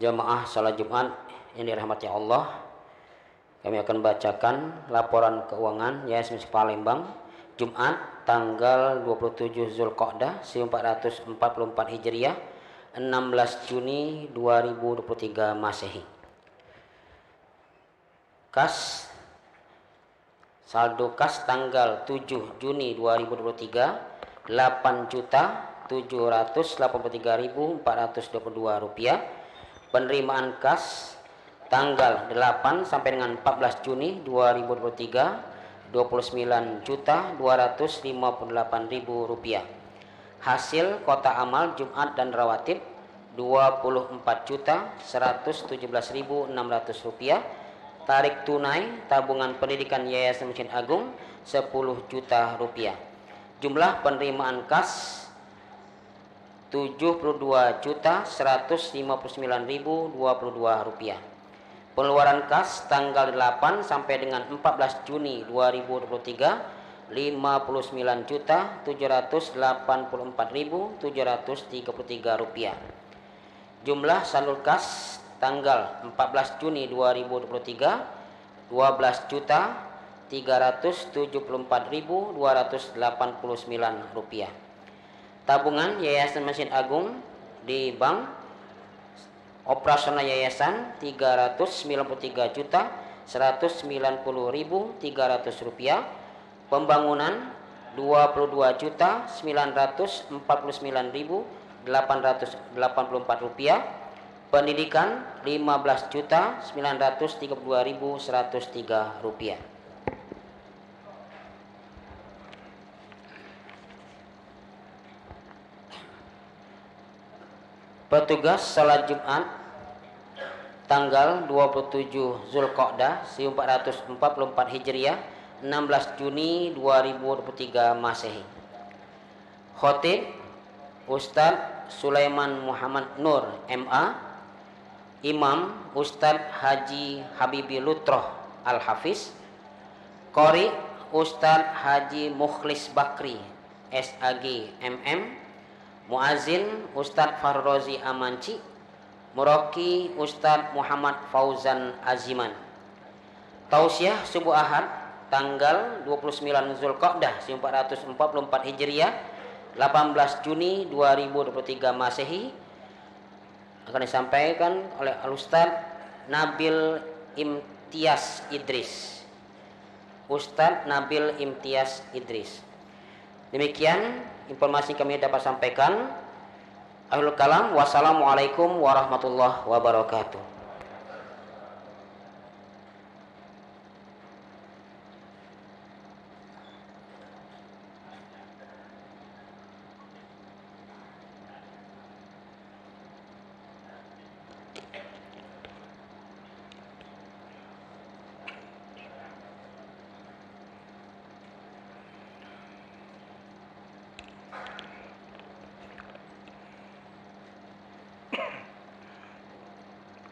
Jamaah salat Jumat yang dirahmati Allah, kami akan bacakan laporan keuangan Yayasan Masjid Palembang Jumat tanggal 27 Zulqa'dah 1444 Hijriah, 16 Juni 2023 Masehi. Saldo kas tanggal 7 Juni 2023 8.783.422 rupiah. Penerimaan kas tanggal 8 sampai dengan 14 Juni 2023 29.258.000 rupiah. Hasil kota amal Jumat dan rawatib 24.117.600 rupiah. Tarik tunai tabungan pendidikan Yayasan Masjid Agung 10 juta rupiah. Jumlah penerimaan kas 72.159.022 rupiah. Pengeluaran kas tanggal 8 sampai dengan 14 Juni 2023 59.784.733 rupiah. Jumlah saldo kas tanggal 14 Juni 2023 12.374.289 rupiah. Tabungan Yayasan Masjid Agung di bank operasional yayasan 393.190.300 rupiah. Pembangunan 22.949.884 rupiah. Pendidikan 15.932.103 rupiah. Petugas salat Jumat tanggal 27 Zulqa'dah 1444 Hijriah, 16 Juni 2023 Masehi. Khatib Ustadz Sulaiman Muhammad Nur MA. Imam Ustadz Haji Habibi Lutroh Al-Hafiz. Qori Ustadz Haji Mukhlis Bakri SAG MM. Muazin Ustadz Farrozi Amanci. Muraki Ustadz Muhammad Fauzan Aziman. Tausiah subuh Ahad tanggal 29 Zulqa'dah 1444 Hijriah, 18 Juni 2023 Masehi akan disampaikan oleh Al-Ustadz Nabil Imtiaz Idris. Ustadz Nabil Imtiaz Idris. Demikian informasi kami dapat sampaikan. Akhirul kalam, wassalamualaikum warahmatullahi wabarakatuh.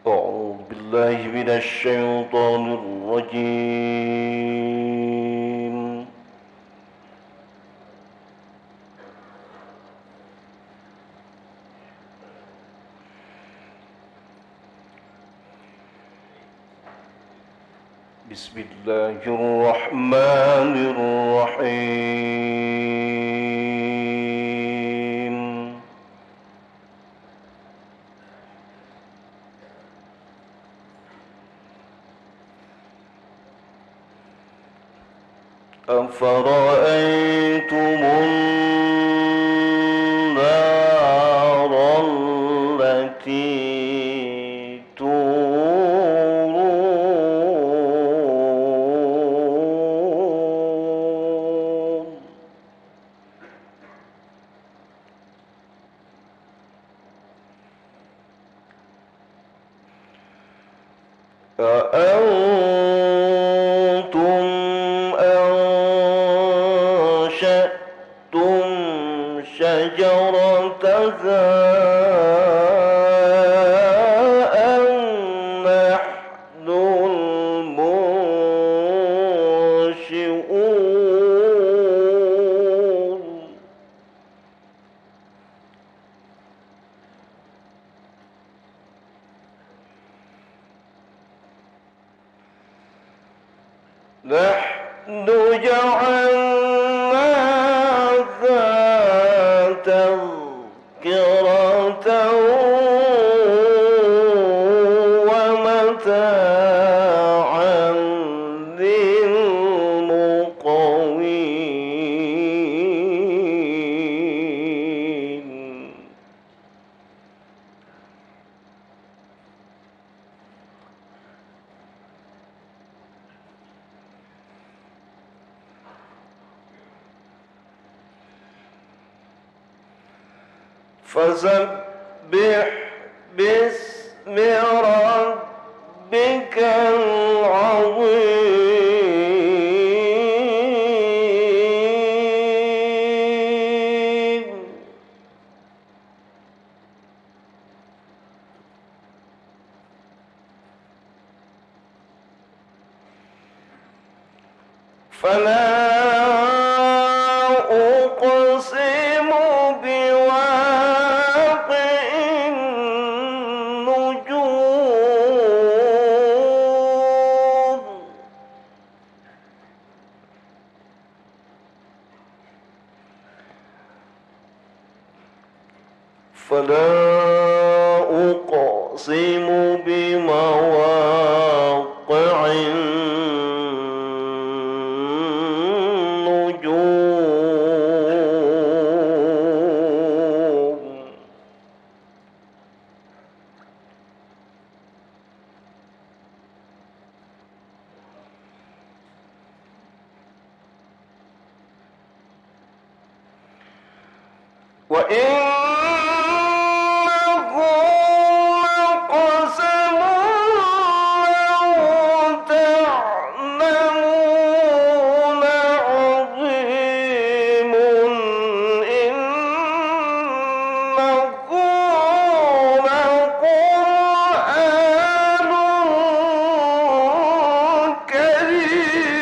أعوذ بالله من الشيطان الرجيم. بسم الله الرحمن الرحيم. أفرأيتم النار التي تورون أأنتم أنشأتم شجرتها أم نحن المنشئون نحن جعلناها تذكرة ومتاعا للمقوين. فسبح باسم ربك العظيم. فلا أقسم بواقع النجوم. فلا أقسم بمواقع النجوم. وإنه لقسم لو تعلمون عظيم. إنه لقرآن كريم.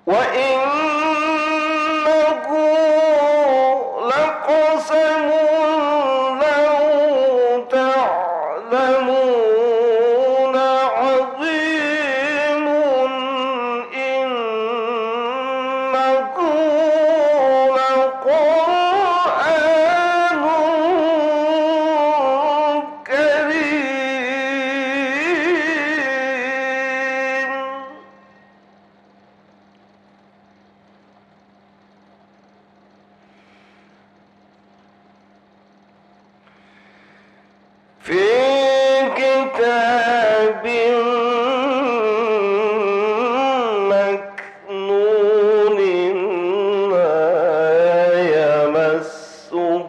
وإنه لقسم لو تعلمون عظيم. إنه لقرآن كريم. في كتاب مكنون لا يمسه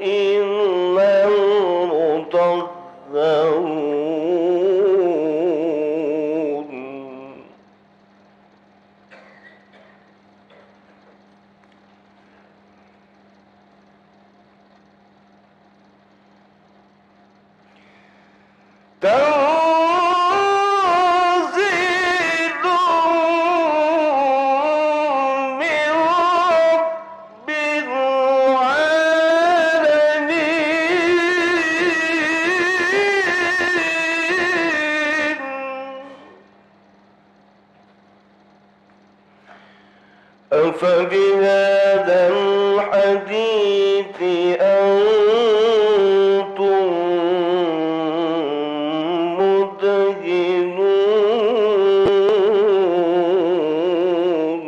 إلا المطهرون. تنزيل من رب العالمين. أفبهذا الحديث أنتم مدهنون.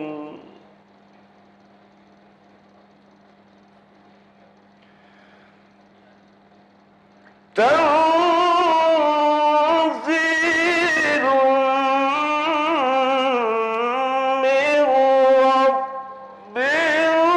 تنزيل من رب العالمين.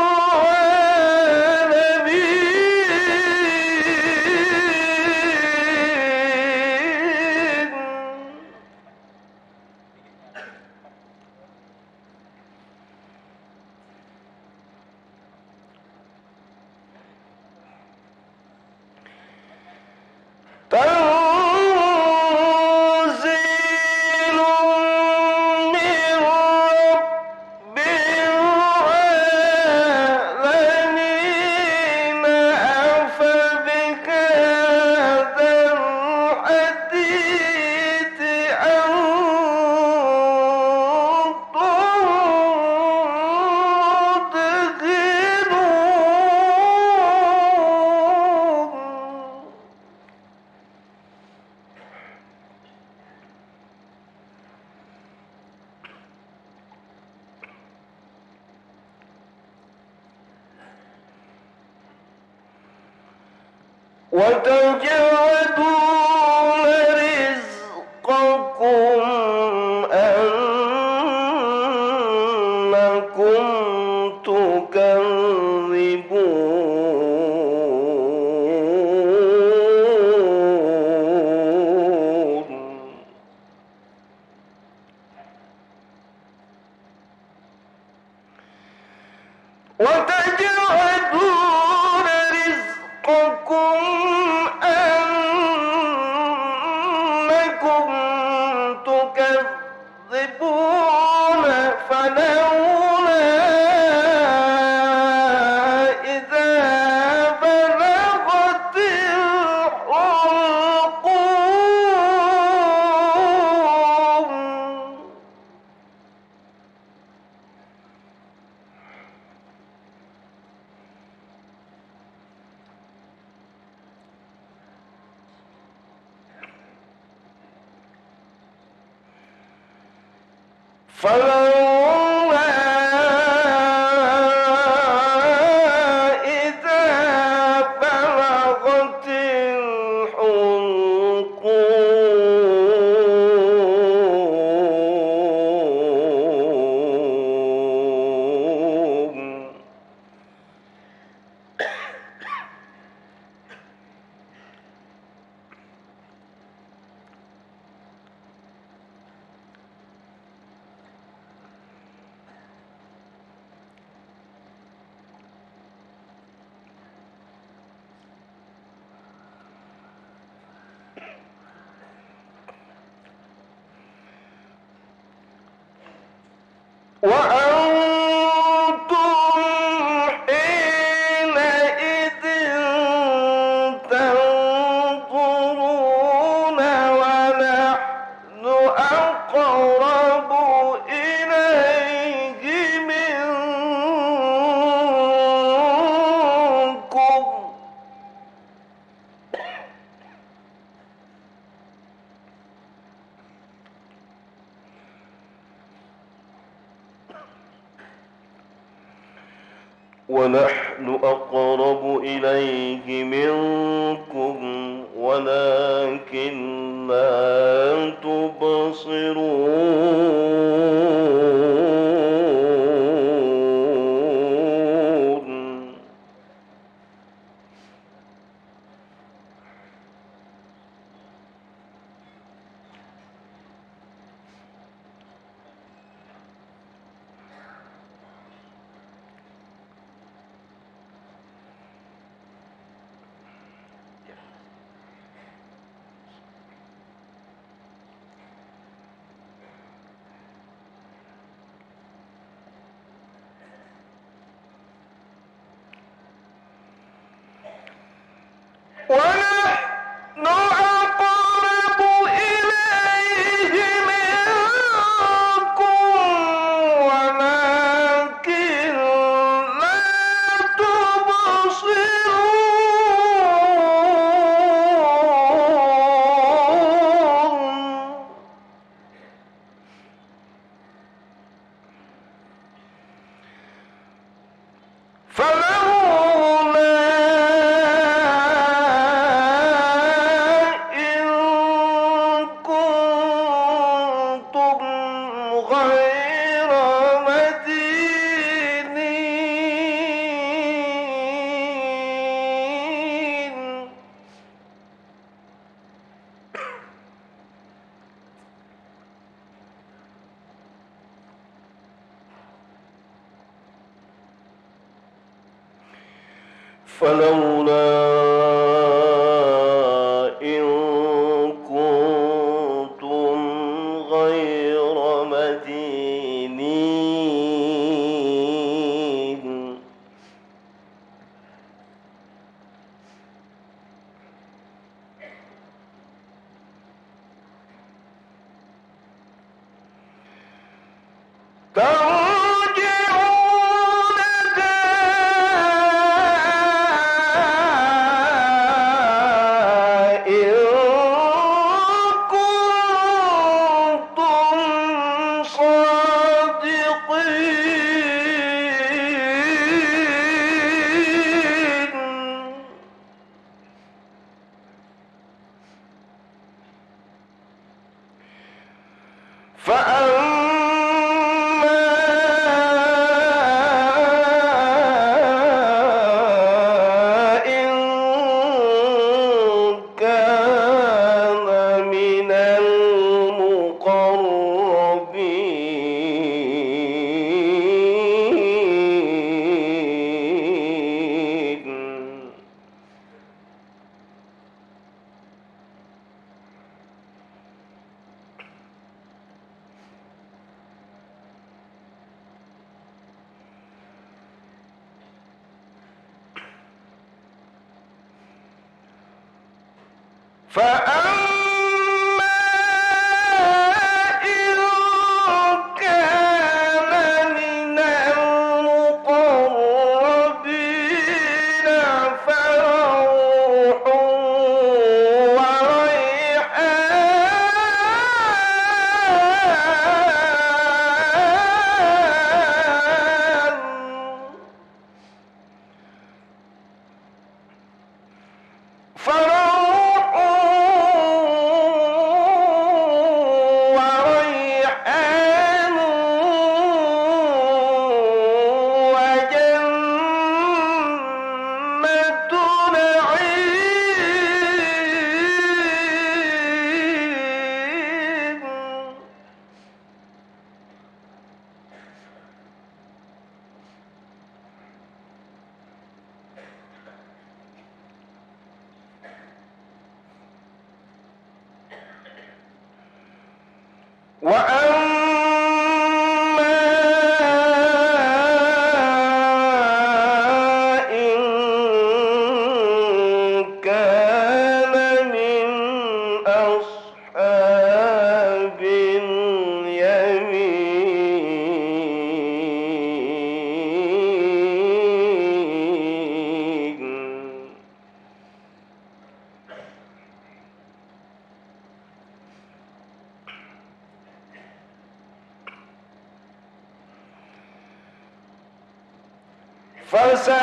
وتجعلون رزقكم أنكم تكذبون وتجعلون رزقكم أنكم تكذبون فلولا إذا بلغت الحلقوم فلولا إذا بلغت الحلقوم وأنتم حينئذ تنظرون ونحن أقرب إليه منكم ولكن لا تبصرون ونحن أقرب إليه منكم ولكن لا تبصرون إن كنتم غير مدينين فلولا إن كنتم غير مدينين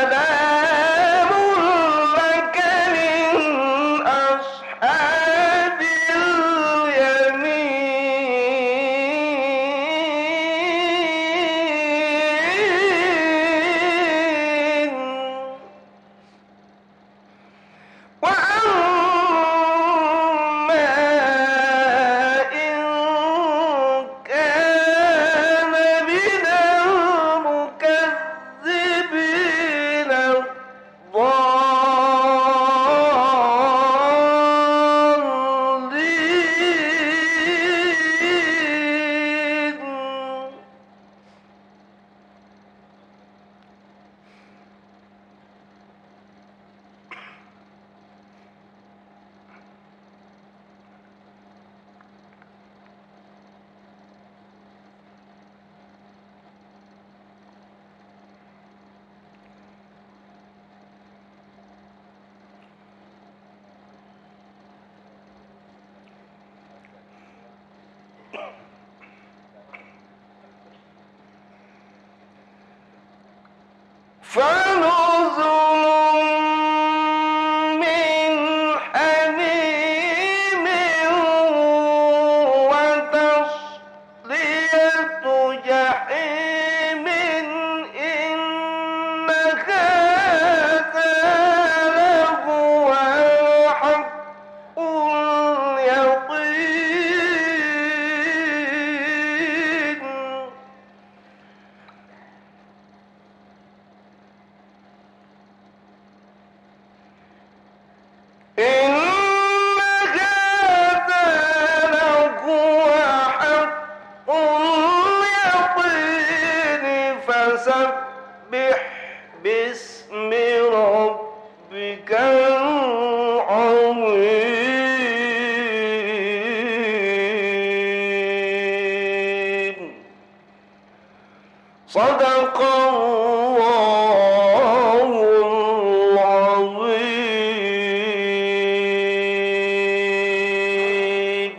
فسلام لك من أصحاب اليمين وأما إن كان من المكذبين الضالين فنزل من حميم وتصلية جحيم إن هذا لهو حق اليقين إن هذا لهو حق اليقين فسبح باسم ربك العظيم صدق الله العظيم.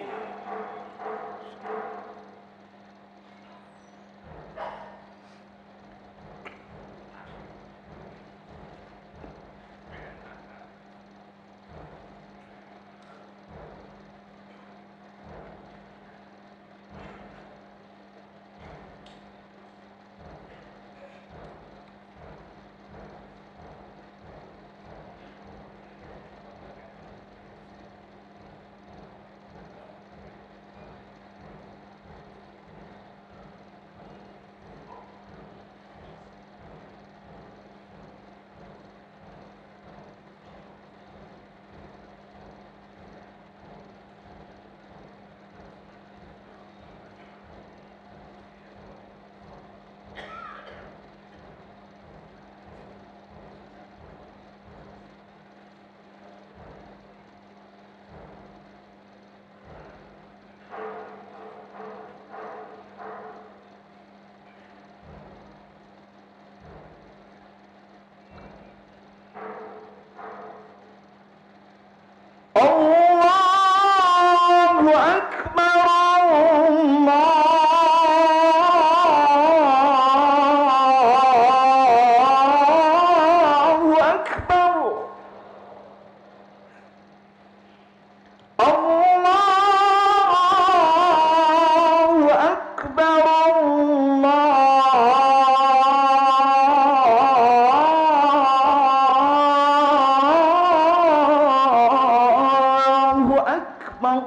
أكبر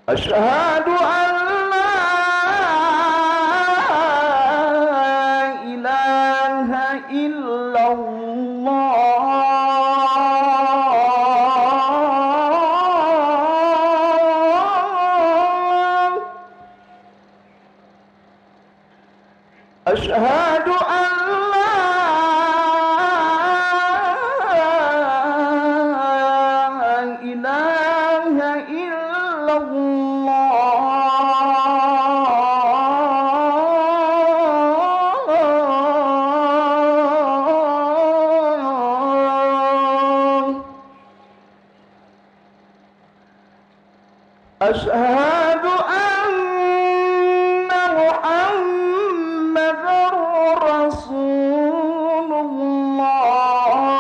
أشهد أن لا إله إلا الله أشهد أن لا إله إلا الله أشهد أن محمدًا رسول الله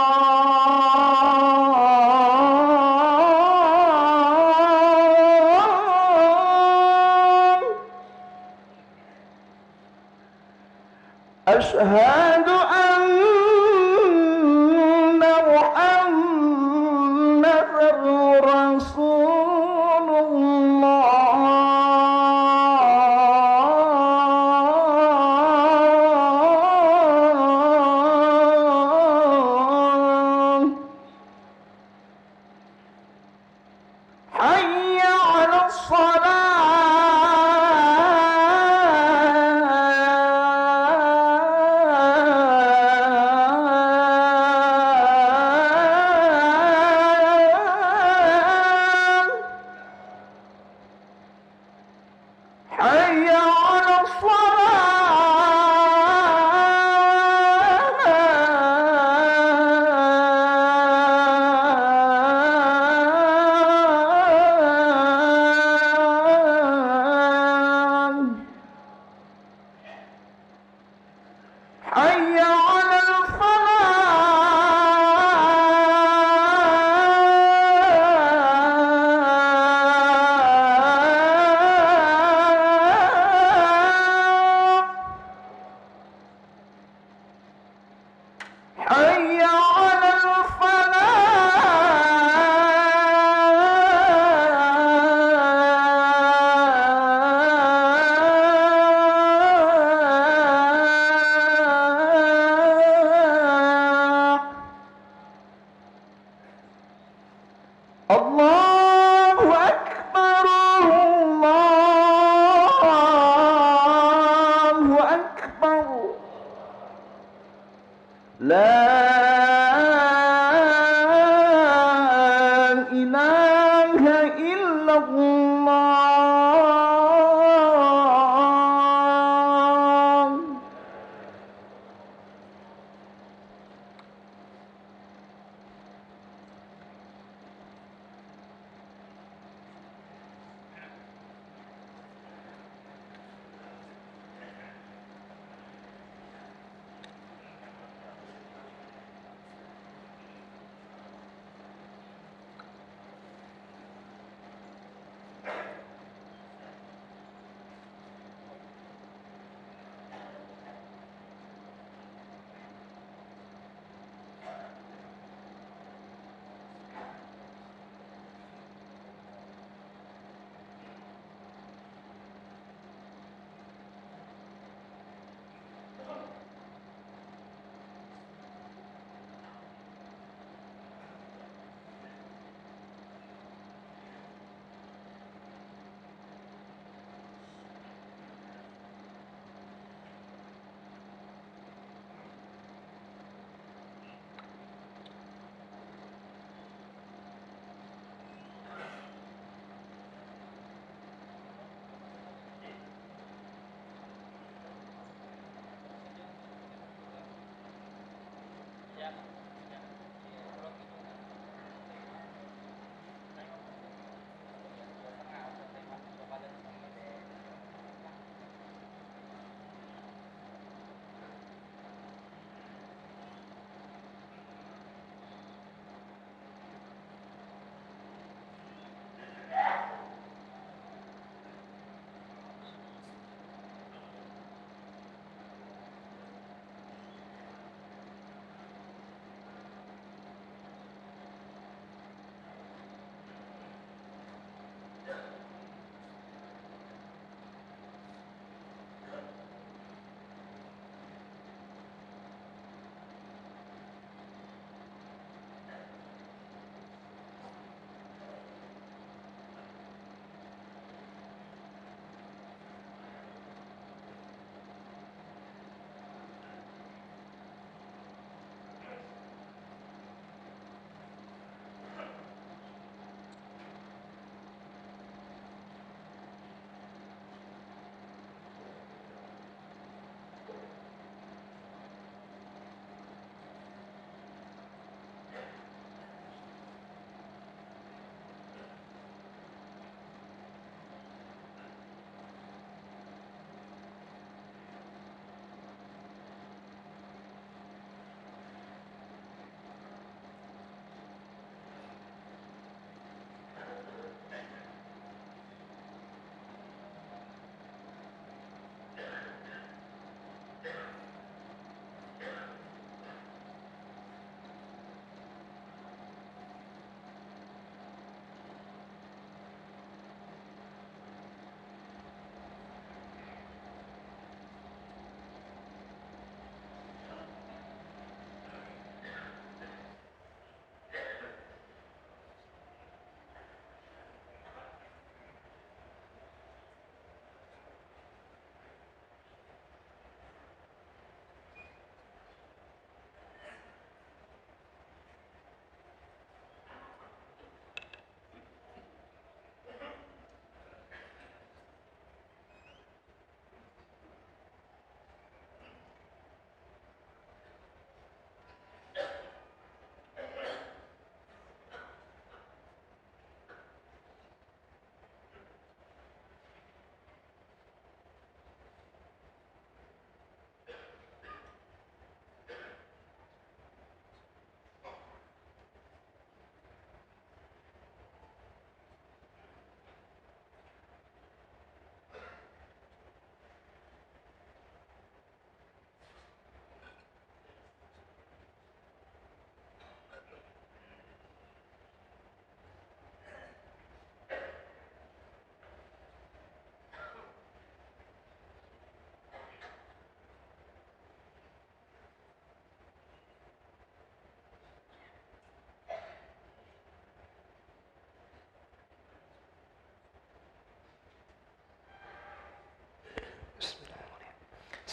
أشهد أن محمدًا رسول الله حي على الصلاة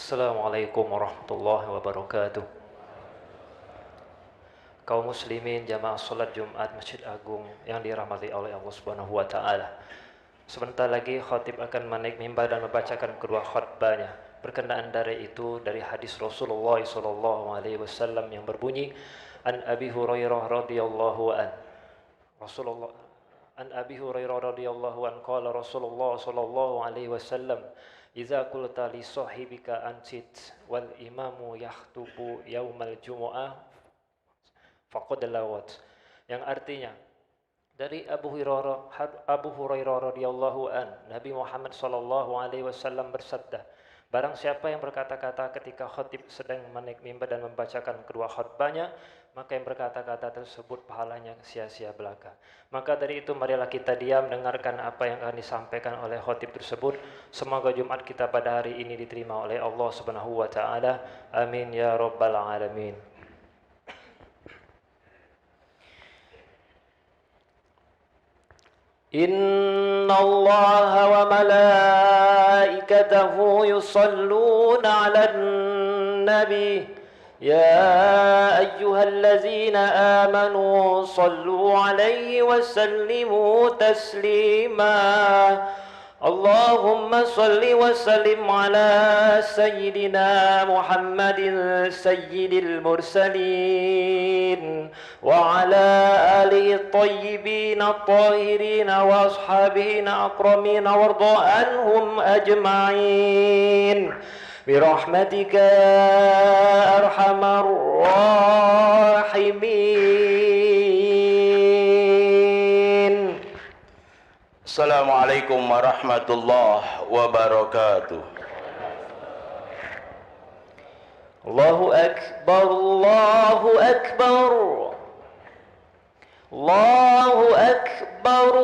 Assalamualaikum warahmatullahi wabarakatuh. Kaum muslimin jamaah salat Jumat Masjid Agung yang dirahmati oleh Allah Subhanahu wa taala. Sebentar lagi khatib akan menaik mimbar dan membacakan kedua khutbahnya. Berkenaan dari itu dari hadis Rasulullah sallallahu alaihi wasallam yang berbunyi An Abi Hurairah radhiyallahu an Rasulullah An Abi Hurairah radhiyallahu an qala Rasulullah sallallahu alaihi wasallam Iza qulta li sahibika ansit wal imamu yakhutubu yaumal jumu'ah faqad lawat, yang artinya dari Abu Hurairah radhiyallahu an Nabi Muhammad sallallahu alaihi wasallam bersabda, barang siapa yang berkata-kata ketika khatib sedang menaik mimbar dan membacakan kedua khutbahnya, maka yang berkata-kata tersebut pahalanya sia-sia belaka. Maka dari itu marilah kita diam dengarkan apa yang akan disampaikan oleh khatib tersebut. Semoga Jumat kita pada hari ini diterima oleh Allah Subhanahu wa taala. Amin ya rabbal alamin. Inna Allah wa malaikatahu yusalluna 'alan nabi ya ayyuhallazina amanu sallu 'alaihi wa sallimu taslima. Allahumma salli wa sallim ala sayyidina Muhammadin sayyidil mursalin wa ala alihi at-tayyibin at-tahirin wa ashabihi akramin warda anhum ajma'in birahmatika ya arhamar rahimin. Assalamualaikum warahmatullahi wabarakatuh. Allahu akbar, Allahu akbar, Allahu akbar, Allahu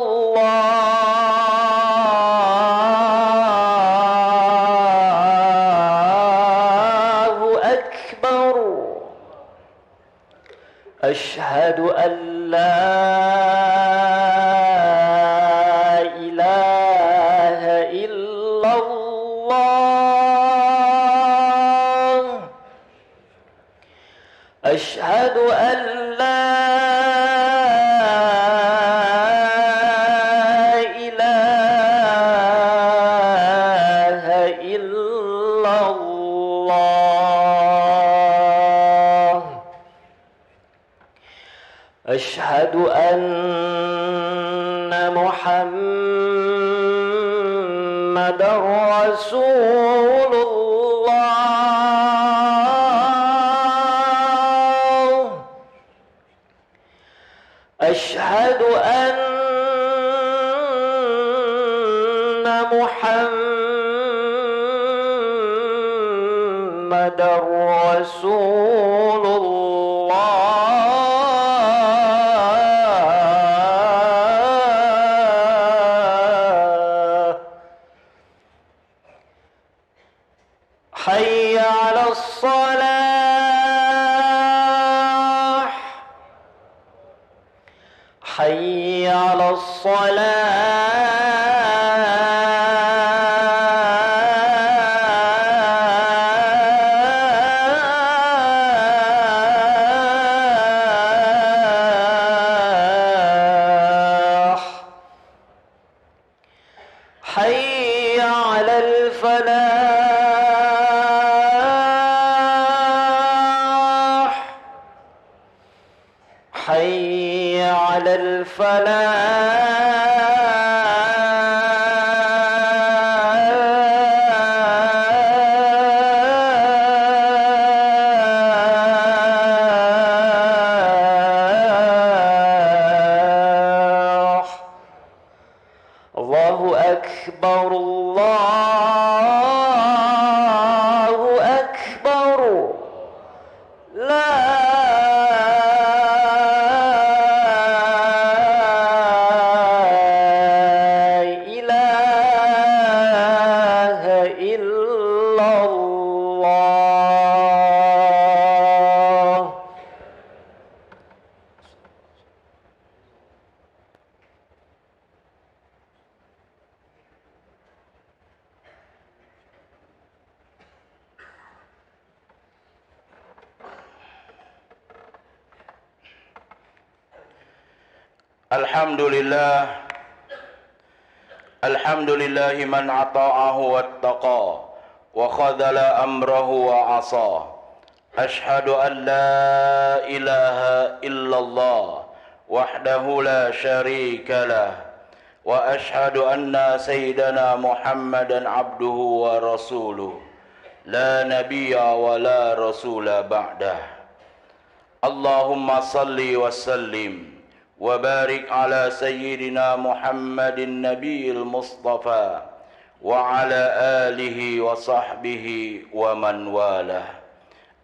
akbar. Asyhadu an la أشهد أن لا إله إلا الله أشهد أن محمدا رسول أشهد أن محمدا رسول الله حي على الصلاة حي على الصلاة حي على الفلاح حي على الفلاح. الله أكبر، الله أكبر، لا إله إلا الله. Alhamdulillah. Alhamdulillahi man ata'ahu wattaqa wa khadhala amrahu wa asa. Ashhadu an la ilaha illallah wahdahu la syarika lah. Wa ashhadu anna sayyidana Muhammadan abduhu wa rasuluh. La nabiyya wa la rasula ba'dah. Allahumma salli wa sallim وبارك على سيدنا محمد النبي المصطفى وعلى آله وصحبه ومن والاه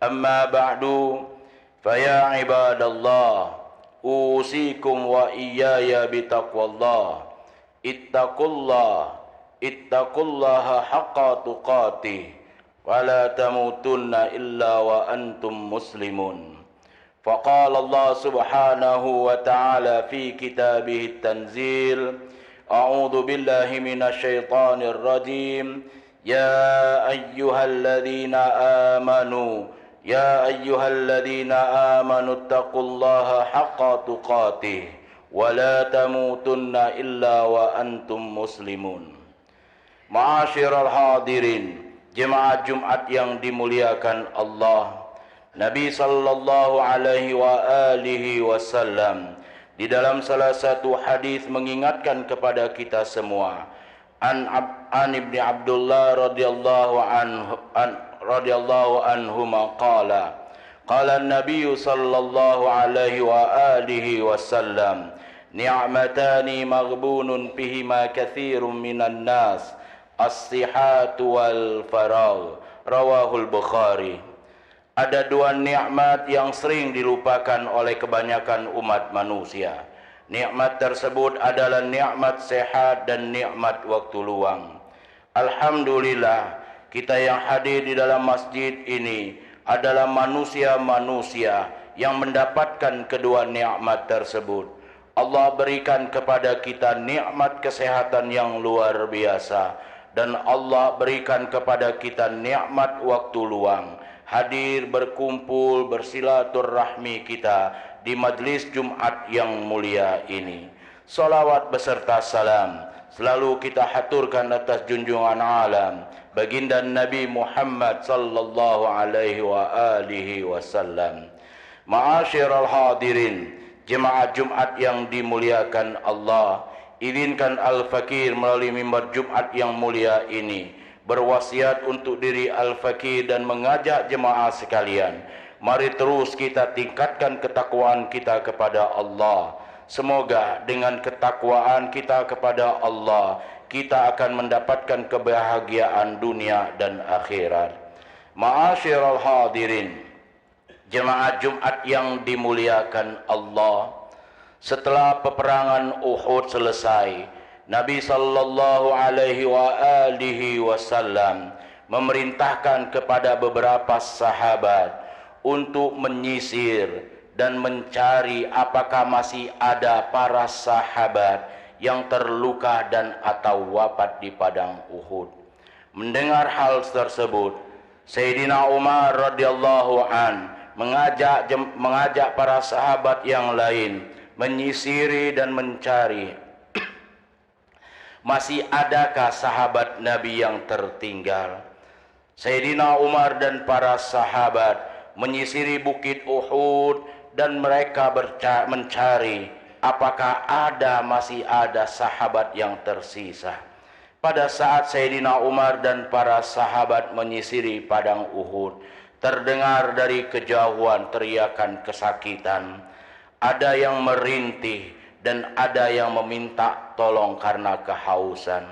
أما بعد فيا عباد الله أوصيكم وإياي بتقوى الله اتقوا الله حق تقاته ولا تموتن إلا وأنتم مسلمون. فقال الله سبحانه وتعالى في كتابه التنزيل أعوذ بالله من الشيطان الرجيم يا أيها الذين آمنوا اتقوا الله حق تقاته ولا تموتن إلا وأنتم مسلمون. Ma'asyiral hadirin, jemaah Jumat yang dimuliakan Allah, Nabi sallallahu alaihi wa alihi wasallam di dalam salah satu hadis mengingatkan kepada kita semua, an ibni Abdullah radhiyallahu anhu qala an-nabiy sallallahu alaihi wa alihi wasallam ni'matani maghbunun bihima katsirun minan nas as-sihhatu wal faragh, rawahul Bukhari. Ada dua nikmat yang sering dilupakan oleh kebanyakan umat manusia. Nikmat tersebut adalah nikmat sehat dan nikmat waktu luang. Alhamdulillah, kita yang hadir di dalam masjid ini adalah manusia-manusia yang mendapatkan kedua nikmat tersebut. Allah berikan kepada kita nikmat kesehatan yang luar biasa, dan Allah berikan kepada kita nikmat waktu luang. Hadir, berkumpul, bersilaturahmi kita di majlis Jumat yang mulia ini. Salawat beserta salam selalu kita haturkan atas junjungan alam baginda Nabi Muhammad sallallahu alaihi wa alihi wasallam. Ma'asyiral hadirin, jemaah Jumat yang dimuliakan Allah, izinkan Al-Fakir melalui mimbar Jumat yang mulia ini berwasiat untuk diri Al-Fakir dan mengajak jemaah sekalian, mari terus kita tingkatkan ketakwaan kita kepada Allah. Semoga dengan ketakwaan kita kepada Allah, kita akan mendapatkan kebahagiaan dunia dan akhirat. Ma'asyiral hadirin, jemaah Jumat yang dimuliakan Allah, setelah peperangan Uhud selesai, Nabi sallallahu alaihi wa alihi wasallam memerintahkan kepada beberapa sahabat untuk menyisir dan mencari apakah masih ada para sahabat yang terluka dan atau wafat di padang Uhud. Mendengar hal tersebut, Sayyidina Umar radhiyallahu an mengajak para sahabat yang lain menyisiri dan mencari masih adakah sahabat Nabi yang tertinggal. Sayyidina Umar dan para sahabat menyisiri bukit Uhud dan mereka mencari apakah masih ada sahabat yang tersisa. Pada saat Sayyidina Umar dan para sahabat menyisiri padang Uhud, terdengar dari kejauhan teriakan kesakitan. Ada yang merintih dan ada yang meminta tolong karena kehausan.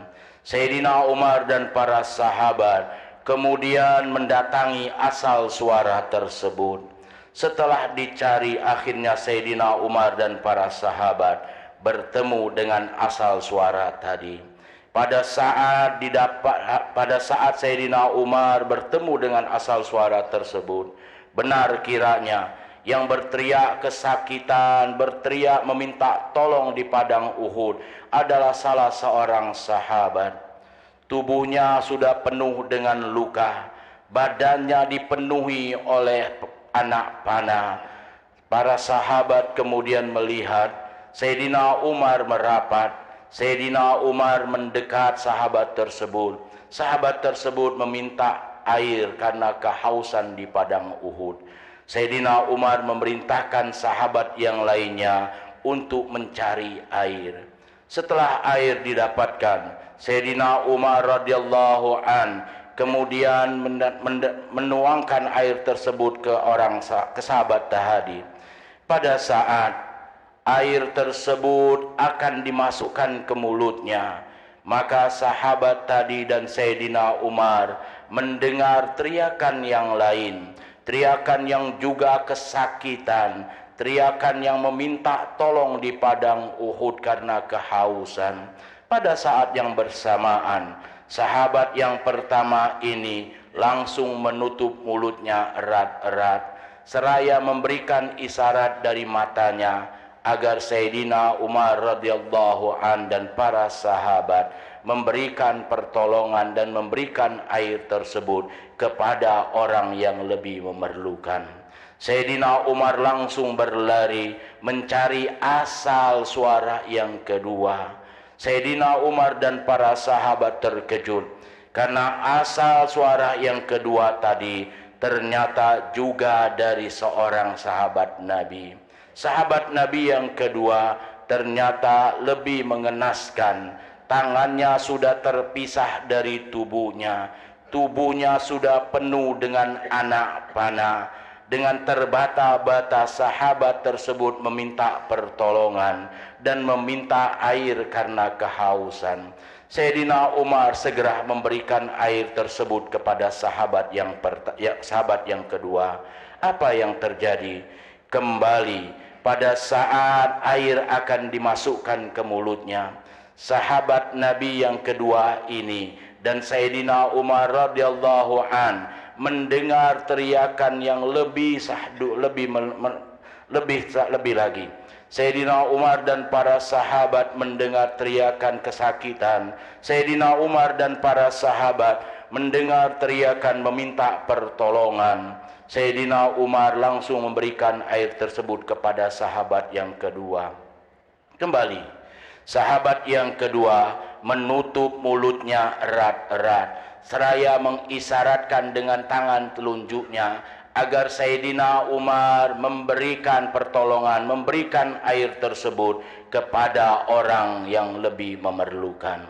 Sayyidina Umar dan para sahabat kemudian mendatangi asal suara tersebut. Setelah dicari, akhirnya Sayyidina Umar dan para sahabat bertemu dengan asal suara tadi. Pada saat Sayyidina Umar bertemu dengan asal suara tersebut, benar kiranya yang berteriak kesakitan, berteriak meminta tolong di padang Uhud adalah salah seorang sahabat. Tubuhnya sudah penuh dengan luka, badannya dipenuhi oleh anak panah. Para sahabat kemudian melihat Sayyidina Umar merapat. Sayyidina Umar mendekat sahabat tersebut. Sahabat tersebut meminta air karena kehausan di padang Uhud. Sayyidina Umar memerintahkan sahabat yang lainnya untuk mencari air. Setelah air didapatkan, Sayyidina Umar radhiyallahu an kemudian menuangkan air tersebut ke sahabat tadi. Pada saat air tersebut akan dimasukkan ke mulutnya, maka sahabat tadi dan Sayyidina Umar mendengar teriakan yang lain, teriakan yang juga kesakitan, teriakan yang meminta tolong di padang Uhud karena kehausan. Pada saat yang bersamaan, sahabat yang pertama ini langsung menutup mulutnya erat-erat, seraya memberikan isyarat dari matanya agar Sayyidina Umar radhiyallahu an dan para sahabat memberikan pertolongan dan memberikan air tersebut kepada orang yang lebih memerlukan. Sayyidina Umar langsung berlari mencari asal suara yang kedua. Sayyidina Umar dan para sahabat terkejut karena asal suara yang kedua tadi ternyata juga dari seorang sahabat Nabi. Sahabat Nabi yang kedua ternyata lebih mengenaskan. Tangannya sudah terpisah dari tubuhnya. Tubuhnya sudah penuh dengan anak panah. Dengan terbata-bata sahabat tersebut meminta pertolongan dan meminta air karena kehausan. Sayyidina Umar segera memberikan air tersebut kepada sahabat yang kedua. Apa yang terjadi? Kembali pada saat air akan dimasukkan ke mulutnya, sahabat Nabi yang kedua ini dan Sayyidina Umar radhiyallahu an mendengar teriakan yang lebih lagi. Sayyidina Umar dan para sahabat mendengar teriakan kesakitan. Sayyidina Umar dan para sahabat mendengar teriakan meminta pertolongan. Sayyidina Umar langsung memberikan air tersebut kepada sahabat yang kedua. Kembali, sahabat yang kedua menutup mulutnya erat-erat, seraya mengisyaratkan dengan tangan telunjuknya agar Sayyidina Umar memberikan pertolongan, memberikan air tersebut kepada orang yang lebih memerlukan.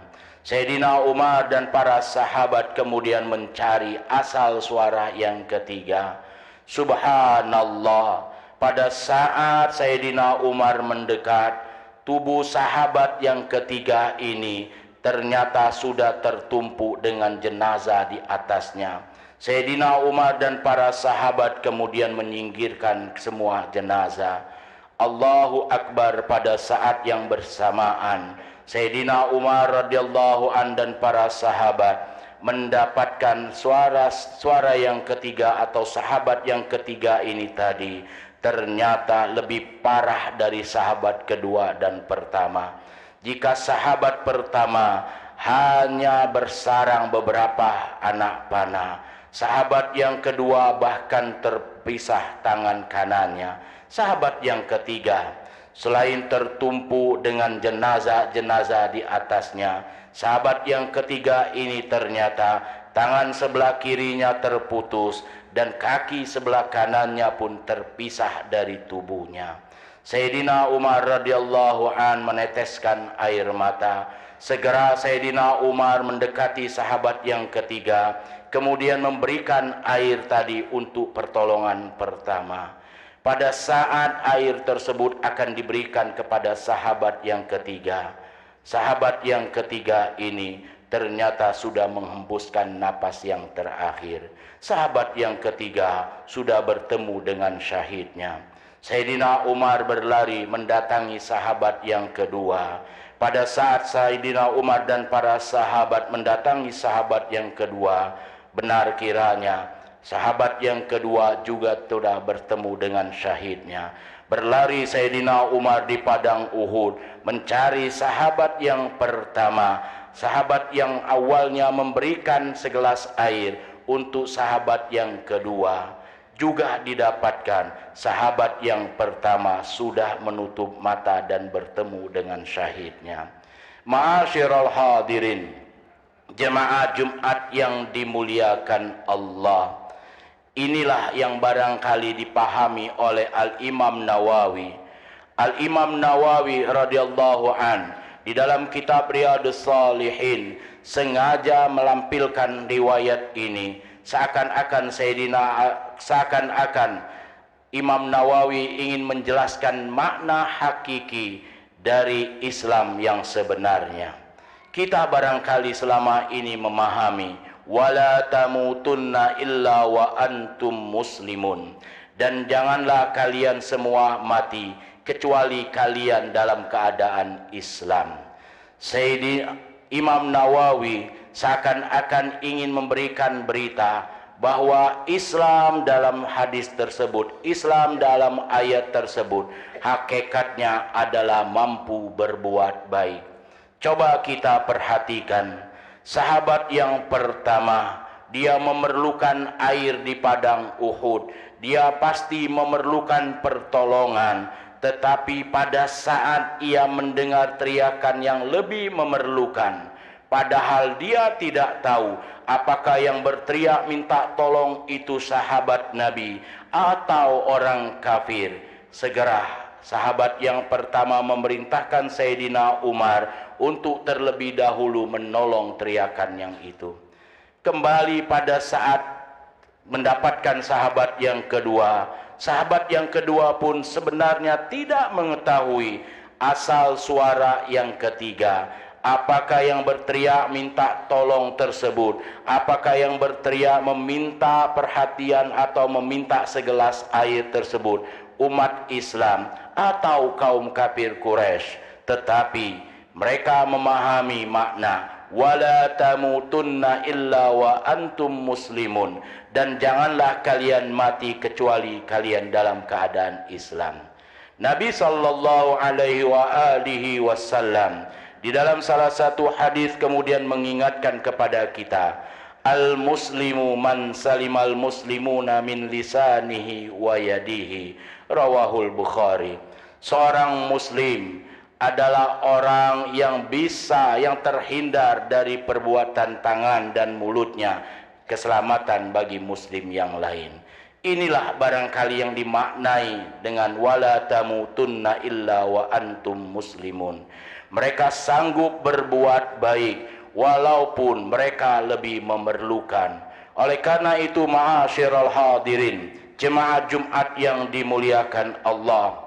Sayyidina Umar dan para sahabat kemudian mencari asal suara yang ketiga. Subhanallah, pada saat Sayyidina Umar mendekat, tubuh sahabat yang ketiga ini ternyata sudah tertumpuk dengan jenazah di atasnya. Sayyidina Umar dan para sahabat kemudian menyingkirkan semua jenazah. Allahu Akbar. Pada saat yang bersamaan, Sayyidina Umar radhiyallahu an dan para sahabat mendapatkan suara yang ketiga atau sahabat yang ketiga ini tadi ternyata lebih parah dari sahabat kedua dan pertama. Jika sahabat pertama hanya bersarang beberapa anak panah, sahabat yang kedua bahkan terpisah tangan kanannya. Sahabat yang ketiga, selain tertumpu dengan jenazah-jenazah di atasnya, sahabat yang ketiga ini ternyata tangan sebelah kirinya terputus dan kaki sebelah kanannya pun terpisah dari tubuhnya. Sayyidina Umar radhiyallahu an meneteskan air mata. Segera Sayyidina Umar mendekati sahabat yang ketiga, kemudian memberikan air tadi untuk pertolongan pertama. Pada saat air tersebut akan diberikan kepada sahabat yang ketiga, sahabat yang ketiga ini ternyata sudah menghembuskan napas yang terakhir. Sahabat yang ketiga sudah bertemu dengan syahidnya. Sayyidina Umar berlari mendatangi sahabat yang kedua. Pada saat Sayyidina Umar dan para sahabat mendatangi sahabat yang kedua, benar kiranya sahabat yang kedua juga sudah bertemu dengan syahidnya. Berlari Sayyidina Umar di padang Uhud mencari sahabat yang pertama, sahabat yang awalnya memberikan segelas air untuk sahabat yang kedua. juga didapatkan sahabat yang pertama sudah menutup mata dan bertemu dengan syahidnya. Ma'asyiral hadirin, jemaah Jumat yang dimuliakan Allah, inilah yang barangkali dipahami oleh Al-Imam Nawawi. Al-Imam Nawawi radhiyallahu an di dalam kitab Riyadhus Shalihin sengaja melampilkan riwayat ini seakan-akan Imam Nawawi ingin menjelaskan makna hakiki dari Islam yang sebenarnya. Kita barangkali selama ini memahami wala tamutunna illa wa antum muslimun, dan janganlah kalian semua mati kecuali kalian dalam keadaan Islam. Sayyidina Imam Nawawi seakan-akan ingin memberikan berita bahwa Islam dalam hadis tersebut, Islam dalam ayat tersebut, hakikatnya adalah mampu berbuat baik. Coba kita perhatikan, sahabat yang pertama, dia memerlukan air di padang Uhud, dia pasti memerlukan pertolongan. Tetapi pada saat ia mendengar teriakan yang lebih memerlukan, padahal dia tidak tahu apakah yang berteriak minta tolong itu sahabat Nabi atau orang kafir, segera sahabat yang pertama memerintahkan Sayyidina Umar untuk terlebih dahulu menolong teriakan yang itu. Kembali pada saat mendapatkan sahabat yang kedua, sahabat yang kedua pun sebenarnya tidak mengetahui asal suara yang ketiga. Apakah yang berteriak minta tolong tersebut, apakah yang berteriak meminta perhatian atau meminta segelas air tersebut umat Islam atau kaum kafir Quraisy. Tetapi mereka memahami makna wala tamutunna illa wa antum muslimun, dan janganlah kalian mati kecuali kalian dalam keadaan Islam. Nabi sallallahu alaihi wasallam di dalam salah satu hadis kemudian mengingatkan kepada kita, al muslimu man salimal muslimuna min lisanihi wa yadihi, rawahul Bukhari. Seorang muslim adalah orang yang terhindar dari perbuatan tangan dan mulutnya, keselamatan bagi muslim yang lain. Inilah barangkali yang dimaknai dengan wala tamutunna illa wa antum muslimun. Mereka sanggup berbuat baik walaupun mereka lebih memerlukan. Oleh karena itu, ma'asyiral hadirin, jemaah Jumat yang dimuliakan Allah,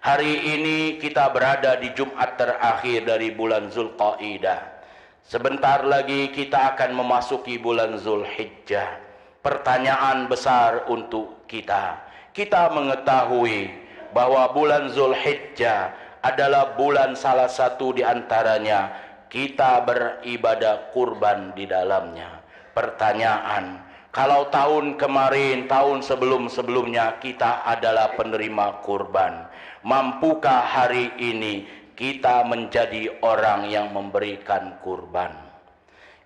hari ini kita berada di Jumat terakhir dari bulan Zulqaidah. Sebentar lagi kita akan memasuki bulan Zulhijjah. Pertanyaan besar untuk kita. Kita mengetahui bahwa bulan Zulhijjah adalah bulan salah satu di antaranya kita beribadah kurban di dalamnya. Pertanyaan, kalau tahun kemarin, tahun sebelum-sebelumnya kita adalah penerima kurban, mampukah hari ini kita menjadi orang yang memberikan kurban?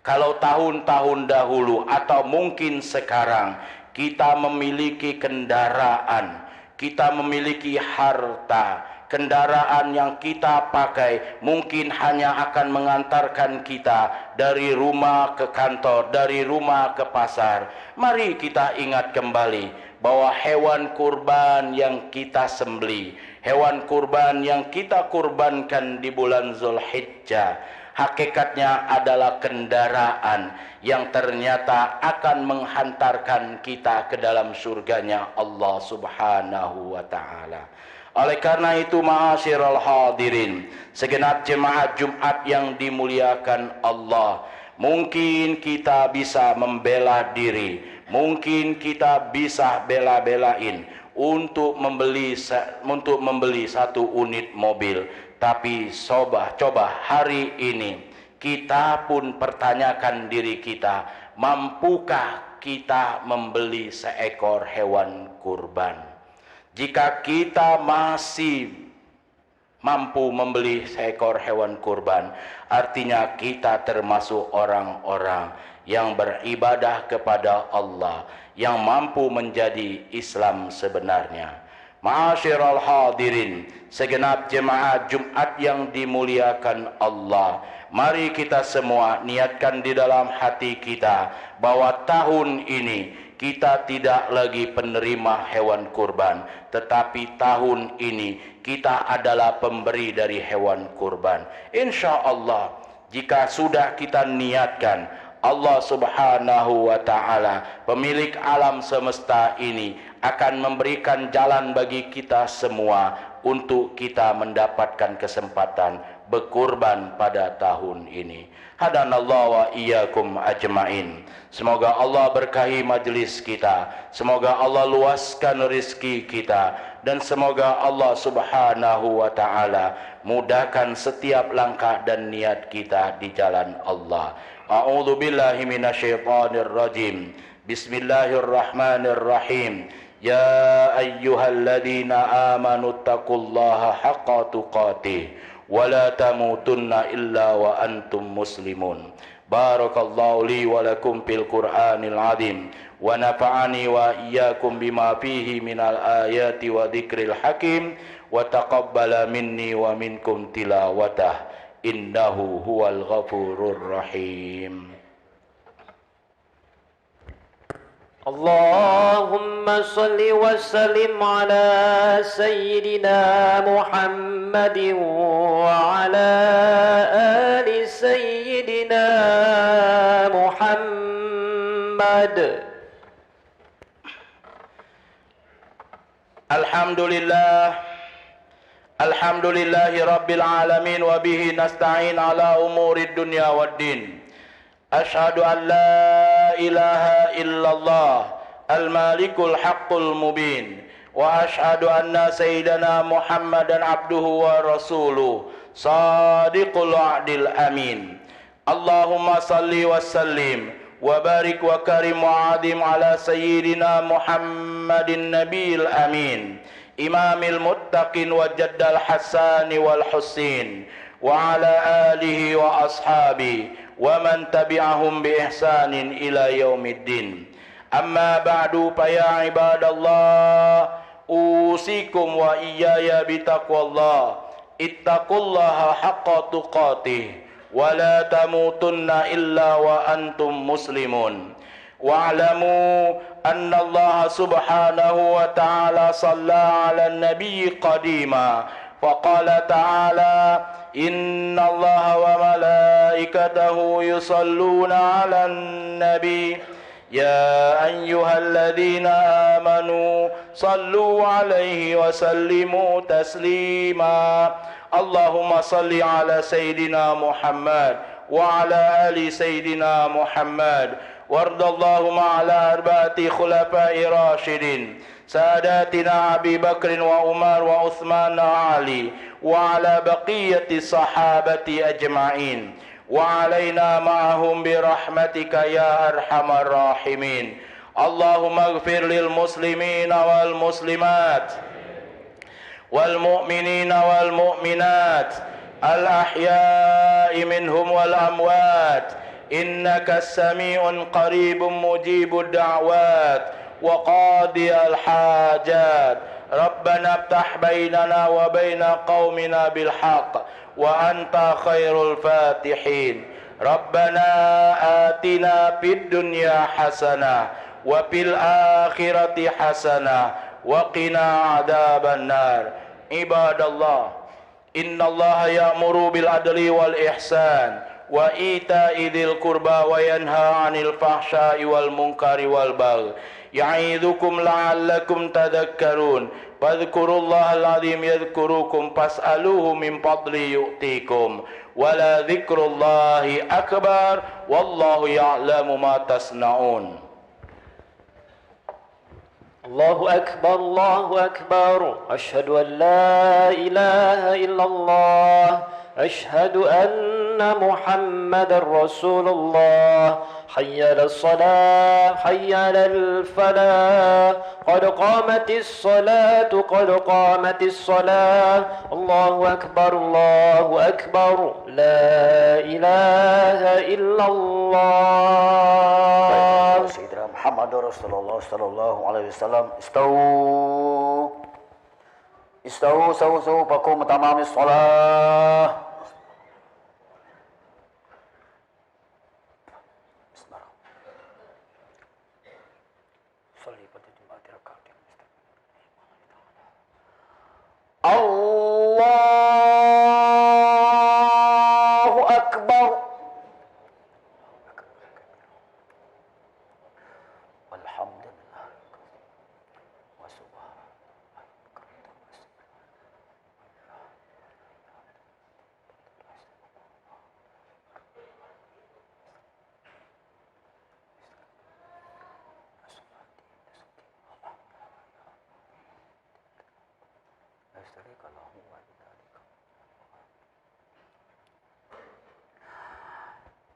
Kalau tahun-tahun dahulu atau mungkin sekarang kita memiliki kendaraan, kita memiliki harta, kendaraan yang kita pakai mungkin hanya akan mengantarkan kita dari rumah ke kantor, dari rumah ke pasar. Mari kita ingat kembali bahwa hewan kurban yang kita sembelih, hewan kurban yang kita kurbankan di bulan Zulhijjah, hakikatnya adalah kendaraan yang ternyata akan menghantarkan kita ke dalam surganya Allah Subhanahu wa ta'ala. Oleh karena itu, ma'asyiral hadirin, segenap jemaah Jumat yang dimuliakan Allah, mungkin kita bisa membela diri, mungkin kita bisa bela-belain untuk membeli satu unit mobil. Tapi coba hari ini kita pun pertanyakan diri kita, mampukah kita membeli seekor hewan kurban? Jika kita masih mampu membeli seekor hewan kurban. Artinya kita termasuk orang-orang yang beribadah kepada Allah, yang mampu menjadi Islam sebenarnya. Ma'asyiral hadirin, segenap jemaat Jumat yang dimuliakan Allah, mari kita semua niatkan di dalam hati kita bahwa tahun ini kita tidak lagi penerima hewan kurban, tetapi tahun ini kita adalah pemberi dari hewan kurban. Insya Allah, jika sudah kita niatkan, Allah Subhanahu wa Ta'ala, pemilik alam semesta ini, akan memberikan jalan bagi kita semua untuk kita mendapatkan kesempatan berkurban pada tahun ini. Hadanallahu wa iyyakum ajmain. Semoga Allah berkahi majlis kita, semoga Allah luaskan rezeki kita, dan semoga Allah Subhanahu wa Ta'ala mudahkan setiap langkah dan niat kita di jalan Allah. A'udzu billahi minasyaitonir rajim. Bismillahirrahmanirrahim. Ya ayyuhalladzina amanu taqullaha haqqa tuqatih wa la tamutunna illa wa antum muslimun. Barakallahu li wa lakum fil Qur'anil azim wa nafa'ani wa iyyakum bima fihi minal ayati wa dzikril hakim wa taqabbala minni wa minkum tilawatah innahu huwal ghafurur rahim. اللهم صل وسلم على سيدنا محمد وعلى آل سيدنا محمد. Alhamdulillahi Rabbil Alamin wa bihi nasta'in ala umurid dunya waddin. Ashhadu an la ilaha illallah al-malikul haqqul mubin wa ashhadu anna sayyidana Muhammadan abduhu wa rasuluh sadiqul wa'dil amin. Allahumma salli wa sallim wa barik wa karim wa adim ala sayyidina Muhammadin nabiyil amin, imamil muttaqin wa jaddal hasani wal husin wa ala alihi wa ashabi wa man tabi'ahum bi ihsanin ila yaumiddin. Amma ba'du, fa ya ibadallah, usikum wa iyaya bitaqwallah. Ittaqullaha haqqa tuqatih wa la tamutunna illa wa antum muslimun. Wa'lamu anna Allah subhanahu wa ta'ala salla 'ala an-nabiy qadima. Faqala ta'ala inna allaha wa malaikatahu yusalluna 'alan nabi ya ayyuhalladzina amanu sallu 'alaihi wa sallimu taslima. Allahumma salli 'ala sayyidina Muhammad wa 'ala ali sayyidina Muhammad wardallahumma 'ala arba'ati khulafa'i rasyidin ساداتنا أبي بكر وعمر وعثمان وعلي وعلى بقية الصحابة أجمعين وعلينا معهم برحمتك يا أرحم الراحمين. اللهم اغفر للمسلمين والمسلمات والمؤمنين والمؤمنات الأحياء منهم والأموات إنك السميع قريب مجيب الدعوات وقاضي الحاجات. ربنا افتح بيننا وبين قومنا بالحق وأنت خير الفاتحين. ربنا آتنا في الدنيا حسنة وفي الآخرة حسنة وقنا عذاب النار. عباد الله، إن الله يأمر بالعدل والإحسان وإيتاء ذي القربى وينهى عن الفحشاء والمنكر والبغي يعظكم لعلكم تذكرون. فاذكروا الله العظيم يذكركم فاسألوه من فضله يؤتيكم ولذكر الله أكبر والله يعلم ما تصنعون. الله أكبر الله أكبر. أشهد أن لا إله إلا الله أشهد أن محمد رسول الله حي على الصلاة حي على الفلاح قد قامت الصلاة قد قامت الصلاة الله أكبر لا إله إلا الله. سيدنا محمد رسول الله صلى الله عليه وسلم استووا سووا فقوموا تمام الصلاة. Allahu Akbar. Alhamdulillah.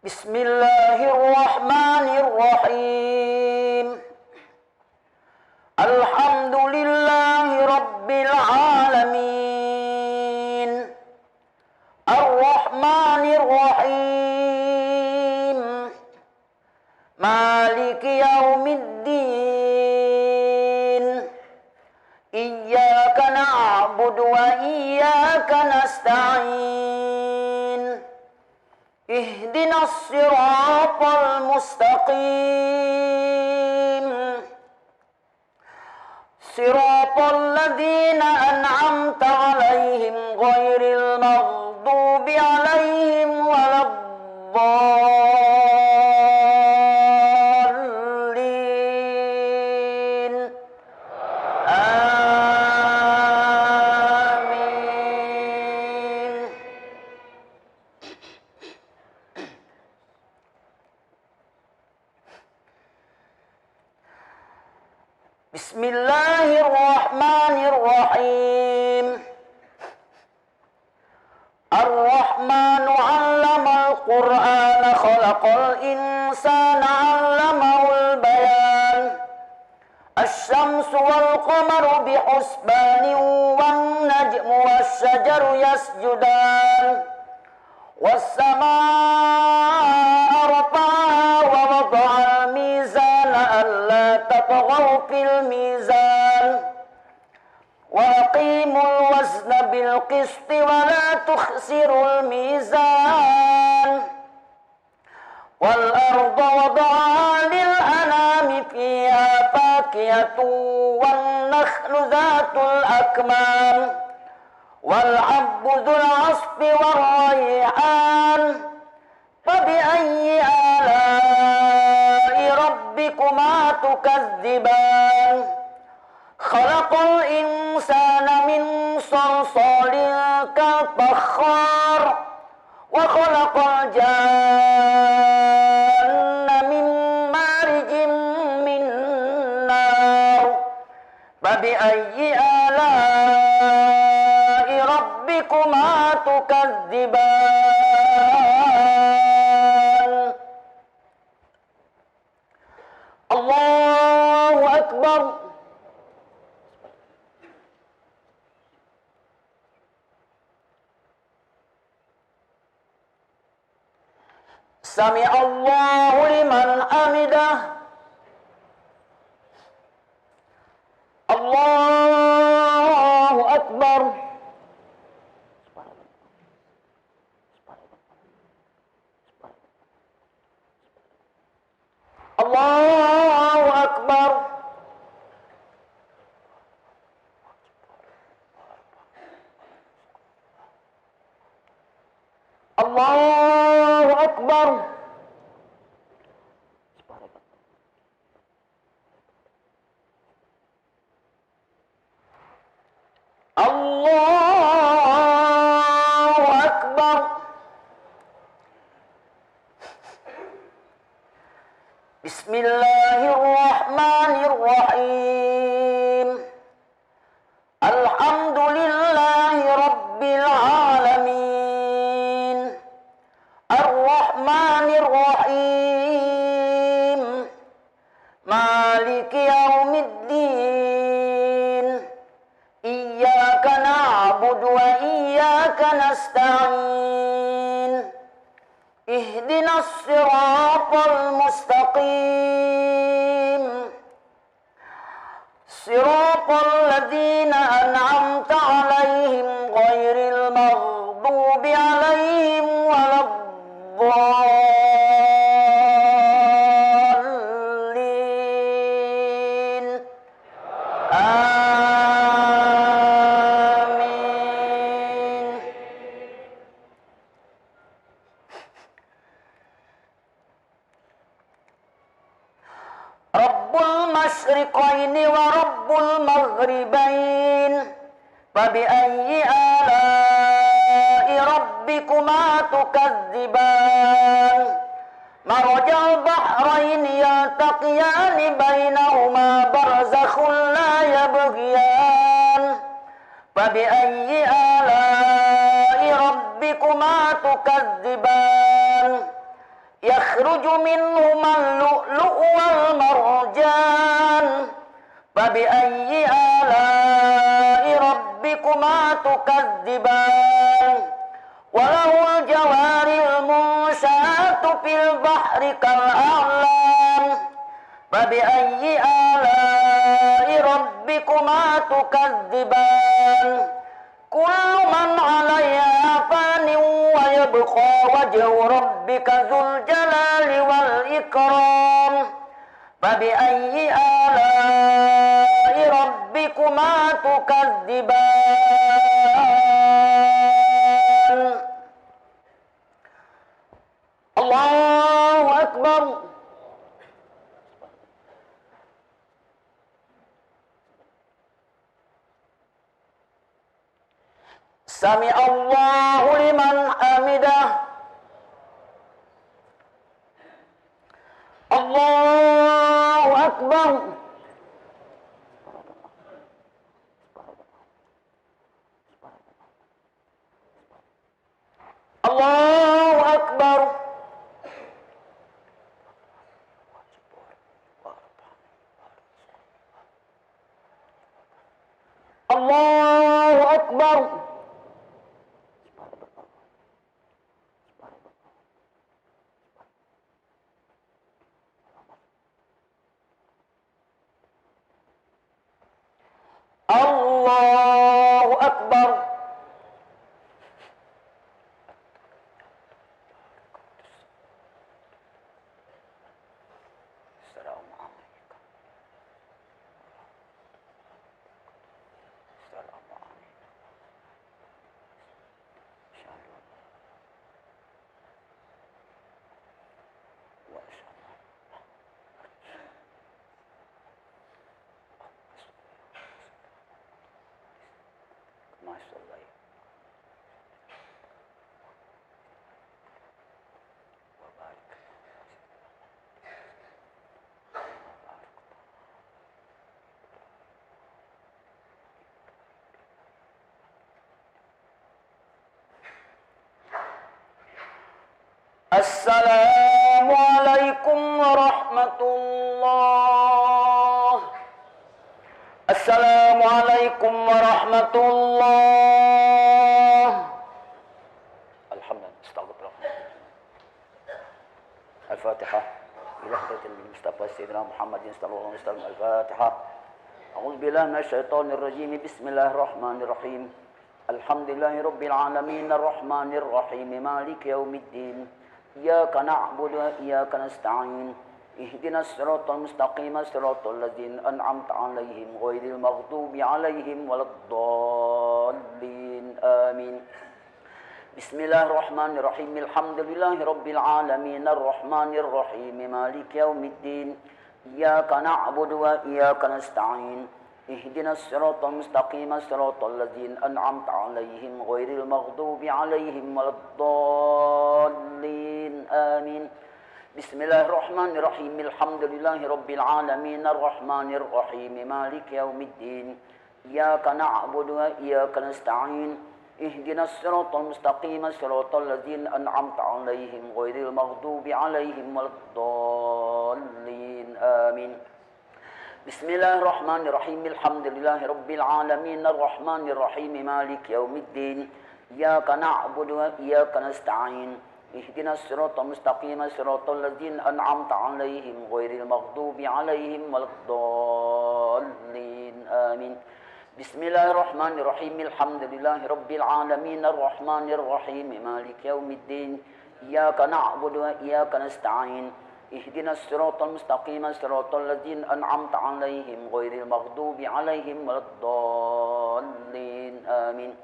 Bismillahirrahmanirrahim. Alhamdulillahi rabbil alamin. Ar-Rahmanir-Rahim. Maliki yaumiddin. Iyyaka na'budu wa iyyaka nasta'in. Ihdinas siratal mustaqim. Siratal ladzina an'amta 'alaihim ghairil maghdubi 'alaihim waladdallin. Amin. Bismillahirrahmanirrahim. Ar-Rahmanu 'allamal Qur'ana khalaqal insana 'allamahul bayan. Asy-syamsu wal qamaru bihusbanin wan najmu wasy-syajaru yasjudan. Was-samaa'a rafa'aha wa wada'al mizana alla tatghaw fil mizan. Wa aqimul wazna bil qisti wa la tukhsirul mizan. Wal arda wada'aha lil anami fiha fakiyatun wan nakhlu dhatul akmam. Wal 'abdu dzul 'asfi war rayhan. Fabi'ayyi ala'i rabbikuma tukadziban. Khalaqal insana min salsalin kal fakhar. Wa khalaqal janna min marijin min nar. Fabi'ayyi ala'i rabbikuma tukadziban. Allahu Akbar. Sami'allahu liman hamidah. Allahu Akbar. Allahu Akbar. Allahu Akbar. Allahu Akbar. Bismillahirrahmanirrahim. Alhamdulillahi rabbil alamin. الرحيم مالك يوم الدين إياك نعبد وإياك نستعين اهدنا الصراط المستقيم صراط الذين أنعمت عليهم غير المغضوب عليهم ولا الضالين آمين. رب المشرقين ورب المغربين فبأي آلاء ربكما تكذبان مرج البحرين يلتقيان بينهما برزخ لا يبغيان فبأي آلاء ربكما تكذبان يخرج منهما اللؤلؤ والمرجان فبأي آلاء ربكما تكذبان وله الجوار المنشآت في البحر كالأعلام فبأي آلاء ربكما تكذبان كل من عليها فان ويبقى وجه ربك ذو الجلال والإكرام فبأي آلاء ربكما تكذبان الله أكبر. سمع الله لمن حمده. الله أكبر. الله أكبر. الله أكبر. الله أكبر. السلام عليكم ورحمة الله. السلام عليكم ورحمة الله. الحمد لله. استغفر الله. الفاتحة. إلى حضرة المصطفى سيدنا محمد صلى الله عليه وسلم. الفاتحة. أعوذ بالله من الشيطان الرجيم. بسم الله الرحمن الرحيم. الحمد لله رب العالمين الرحمن الرحيم مالك يوم الدين إياك نعبد وإياك نستعين اهدنا الصراط المستقيم صراط الذين أنعمت عليهم غير المغضوب عليهم ولا الضالين آمين. بسم الله الرحمن الرحيم. الحمد لله رب العالمين الرحمن الرحيم مالك يوم الدين إياك نعبد وإياك نستعين اهدنا الصراط المستقيم صراط الذين أنعمت عليهم غير المغضوب عليهم ولا الضالين آمين. بسم الله الرحمن الرحيم. الحمد لله رب العالمين الرحمن الرحيم مالك يوم الدين إياك نعبد وإياك نستعين اهدنا الصراط المستقيم صراط الذين أنعمت عليهم غير المغضوب عليهم ولا الضالين آمين. بسم الله الرحمن الرحيم الحمد لله رب العالمين الرحمن الرحيم مالك يوم الدين إياك نعبد وإياك نستعين اهدنا الصراط المستقيم صراط الذين أنعمت عليهم غير المغضوب عليهم ولا الضالين آمين. بسم الله الرحمن الرحيم الحمد لله رب العالمين الرحمن الرحيم مالك يوم الدين إياك نعبد وإياك نستعين اهدنا الصراط المستقيم صراط الذين أنعمت عليهم غير المغضوب عليهم ولا الضالين آمين.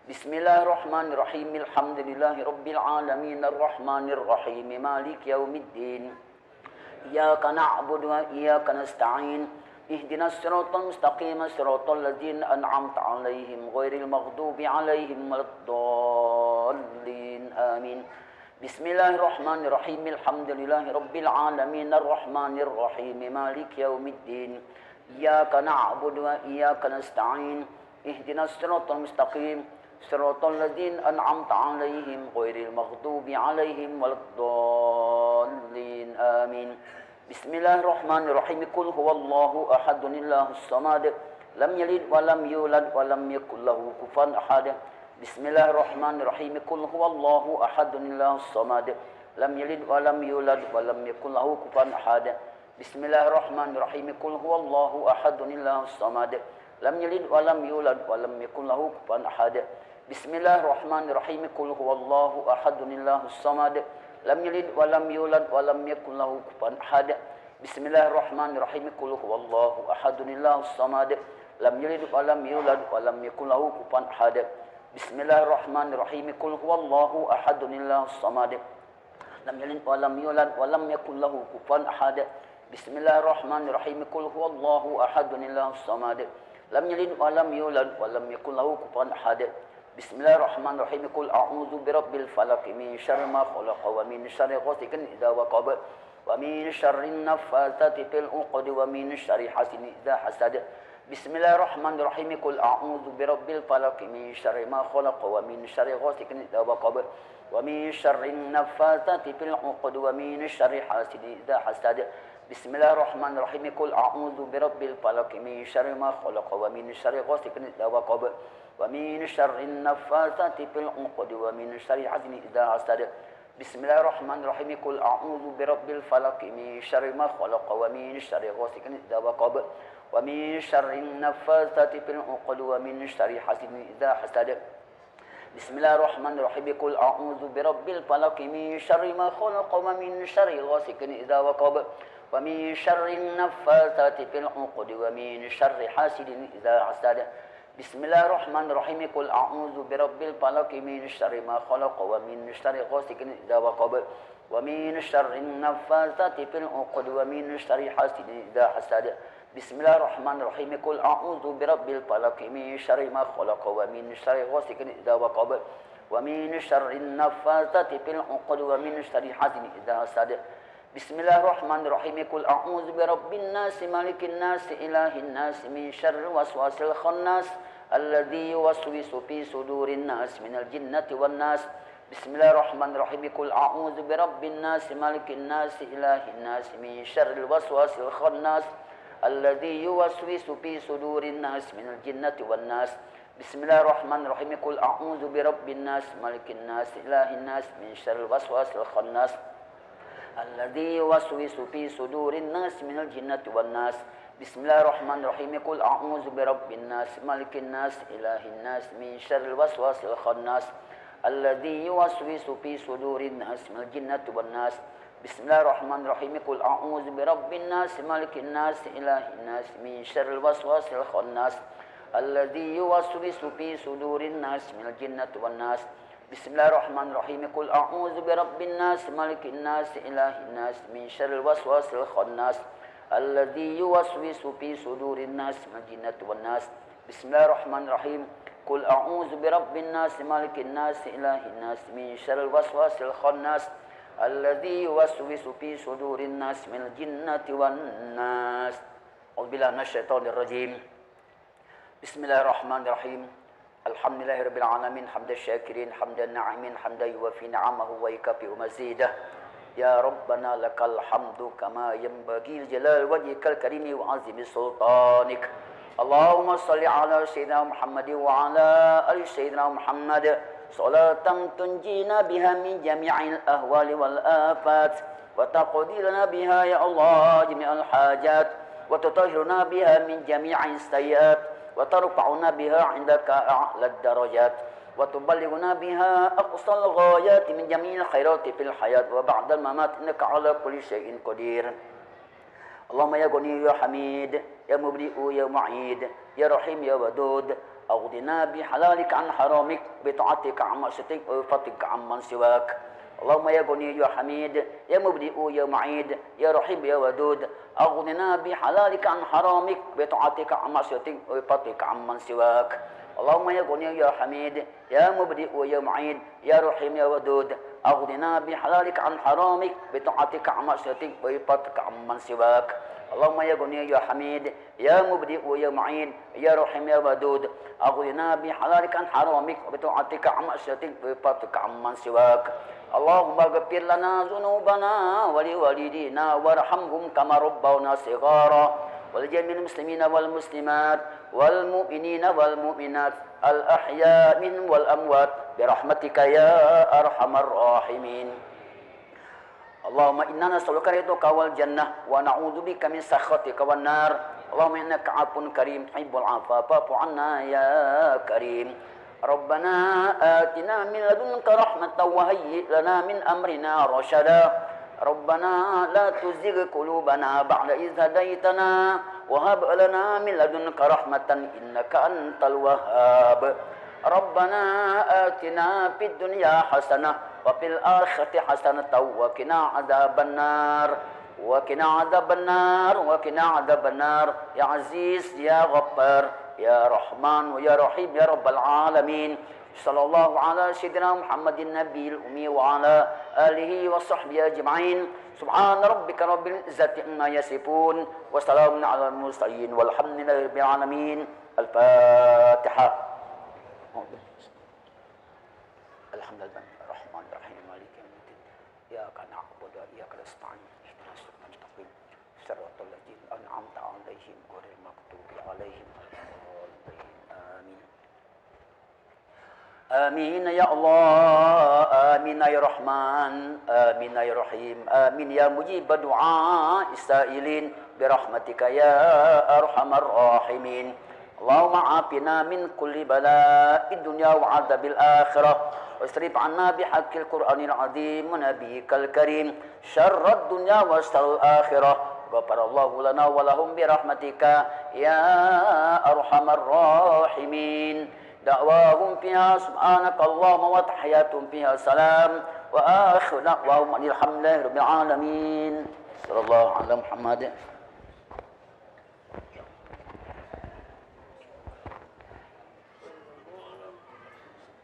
بسم الله الرحمن الرحيم الحمد لله رب العالمين الرحمن الرحيم مالك يوم الدين إياك نعبد وإياك نستعين اهدنا الصراط المستقيم صراط الذين أنعمت عليهم غير المغضوب عليهم ولا الضالين آمين. بسم الله الرحمن الرحيم الحمد لله رب العالمين الرحمن الرحيم مالك يوم الدين إياك نعبد وإياك نستعين اهدنا الصراط المستقيم صراط الذين أنعمت عليهم غير المغضوب عليهم ولا الضالين آمين. بسم الله الرحمن الرحيم قل هو الله أحد الله الصمد لم يلد ولم يولد ولم يكن له كفوا أحد. بسم الله الرحمن الرحيم قل هو الله أحد الله الصمد لم يلد ولم يولد ولم يكن له كفوا أحد. بسم الله الرحمن الرحيم قل هو الله أحد الله الصمد لم يلد ولم يولد ولم يكن له كفوا أحد. بسم الله الرحمن الرحيم قل هو الله أحد الله الصمد لم يلد ولم يولد ولم يكن له كفوا أحد. بسم الله الرحمن الرحيم قل هو الله أحد الله الصمد لم يلد ولم يولد ولم يكن له كفوا أحد. بسم الله الرحمن الرحيم قل هو الله أحد الله الصمد لم يلد ولم يولد ولم يكن له كفوا أحد. بسم الله الرحمن الرحيم قل هو الله أحد الله الصمد لم يلد ولم يولد ولم يكن له كفوا أحد. بسم الله الرحمن الرحيم قل أعوذ برب الفلق من شر ما خلق ومن شر غاسق إذا وقب ومن شر النفاثات في العقد ومن شر حاسد إذا حسد. بسم الله الرحمن الرحيم قل أعوذ برب الفلق من شر ما خلق ومن شر غاسق إذا وقب ومن شر النفاثات في العقد ومن شر حاسد إذا حسد. بسم الله الرحمن الرحيم قل أعوذ برب الفلق من شر ما خلق ومن شر غاسق إذا وقب ومن شر النفاثات في العقد ومن شر حاسد إذا حسد. بسم الله الرحمن الرحيم قل أعوذ برب الفلق من شر ما خلق ومن شر غاسق إذا وقب ومن شر النفاثات في العقد ومن شر حاسد إذا حسد. بسم الله الرحمن الرحيم قل أعوذ برب الفلق من شر ما خلق ومن شر غاسق إذا وقب ومن شر النفاثات في العقد ومن شر حاسد إذا حسد. بسم الله الرحمن الرحيم قل أعوذ برب الفلق من شر ما خلق ومن شر غاسق إذا وقب ومن شر النفاثات في العقد ومن شر حاسد إذا حسد. بسم الله الرحمن الرحيم قل أعوذ برب الفلق من شر ما خلق ومن شر غاسق إذا وقب ومن شر النفاثات في العقد ومن شر حاسد إذا حسد. بسم الله الرحمن الرحيم قل أعوذ برب الناس مالك الناس إله الناس من شر الوسواس الخناس الذي يوسوس في صدور الناس من الجنة والناس. بسم الله الرحمن الرحيم قل أعوذ برب الناس مالك الناس إله الناس من شر الوسواس الخناس الذي يوسوس في صدور الناس من الجنة والناس. بسم الله الرحمن الرحيم قل أعوذ برب الناس مالك الناس إله الناس من شر الوسواس الخناس الذي يوسوس في صدور الناس من الجنة والناس. بسم الله الرحمن الرحيم قل أعوذ برب الناس مالك الناس إله الناس من شر الوسواس الخناس الذي يوسوس في صدور الناس من الجنة والناس. بسم الله الرحمن الرحيم قل أعوذ برب الناس مالك الناس إله الناس من شر الوسواس الخناس الذي يوسوس في صدور الناس من الجنة والناس. بسم الله الرحمن الرحيم قل أعوذ برب الناس مالك الناس إله الناس من شر الوسواس الخناس الذي يوسوس في صدور الناس من الجنة والناس. بسم الله الرحمن الرحيم قل أعوذ برب الناس مالك الناس إله الناس من شر الوسواس الخناس الذي يوسوس في صدور الناس من الجنة والناس. أعوذ بالله من الشيطان الرجيم. بسم الله الرحمن الرحيم الحمد لله رب العالمين حمد الشاكرين حمد الناعمين حمدا يوفي نعمه ويكافئ مزيده يا ربنا لك الحمد كما ينبغي لجلال وجهك الكريم وعظيم سلطانك اللهم صل على سيدنا محمد وعلى آل سيدنا محمد صلاة تنجينا بها من جميع الأهوال والآفات وتقضي لنا بها يا الله جميع الحاجات وتطهرنا بها من جميع السيئات وترفعنا بها عندك أعلى الدرجات وتبلغنا بها أقصى الغايات من جميع الخيرات في الحياة وبعد الممات إنك على كل شيء قدير اللهم يا غني يا حميد يا مبدئ يا معيد يا رحيم يا ودود أغننا بحلالك عن حرامك بطاعتك عن معصيتك وبفضلك عمن سواك اللهم يا غني يا حميد يا مبدئ يا معيد يا رحيم يا ودود أغننا بحلالك عن حرامك بطاعتك عن معصيتك وبفضلك عمن سواك اللهم يا غني يا حميد يا مبدئ يا معيد يا رحيم يا ودود أغننا بحلالك عن حرامك بطاعتك عن معصيتك وبفضلك عمن سواك اللهم يا غني يا حميد يا مبدئ يا معيد يا رحيم يا ودود أغننا بحلالك عن حرامك وبطاعتك عن معصيتك وبفضلك عمن سواك اللهم اغفر لنا ذنوبنا ولوالدينا وارحمهم كما ربونا صغارا ولجميع المسلمين والمسلمات والمؤمنين والمؤمنات الأحياء منهم والأموات برحمتك يا أرحم الراحمين اللهم إنا نسألك رضاك والجنة ونعوذ بك من سخطك والنار اللهم إنك عفو كريم تحب العفو فاعف عنا يا كريم ربنا آتنا من لدنك رحمة وهيئ لنا من أمرنا رشدا ربنا لا تزغ قلوبنا بعد إذ هديتنا وهب لنا من لدنك رحمة إنك أنت الوهاب ربنا آتنا في الدنيا حسنة وفي الآخرة حسنة وقنا عذاب النار وقنا عذاب النار وقنا عذاب النار يا عزيز يا غفار يا رحمن ويا رحيم يا رب العالمين صلى الله على سيدنا محمد النبي الأمي وعلى آله وصحبه أجمعين سبحان ربك رب العزة عما يصفون وسلام على المرسلين والحمد لله رب العالمين الفاتحة الحمد لله الرحمن الرحيم مالك يوم الدين إياك نعبد وإياك نستعين اهدنا الصراط المستقيم صراط الذين أنعمت عليهم غير المغضوب عليهم ولا الضالين آمين آمين يا الله آمين يا رحمن آمين يا رحيم آمين يا مجيب دعاء السائلين برحمتك يا أرحم الراحمين اللهم عافنا من كل بلاء الدنيا وعذاب الآخرة واصرف عنا بحق القرآن العظيم ونبيك الكريم شر الدنيا وشر الآخرة غفر الله لنا ولهم برحمتك يا أرحم الراحمين دعواهم فيها سبحانك اللهم وتحياتهم فيها سلام وآخر دعواهم أن الحمد لله رب العالمين صلى الله على محمد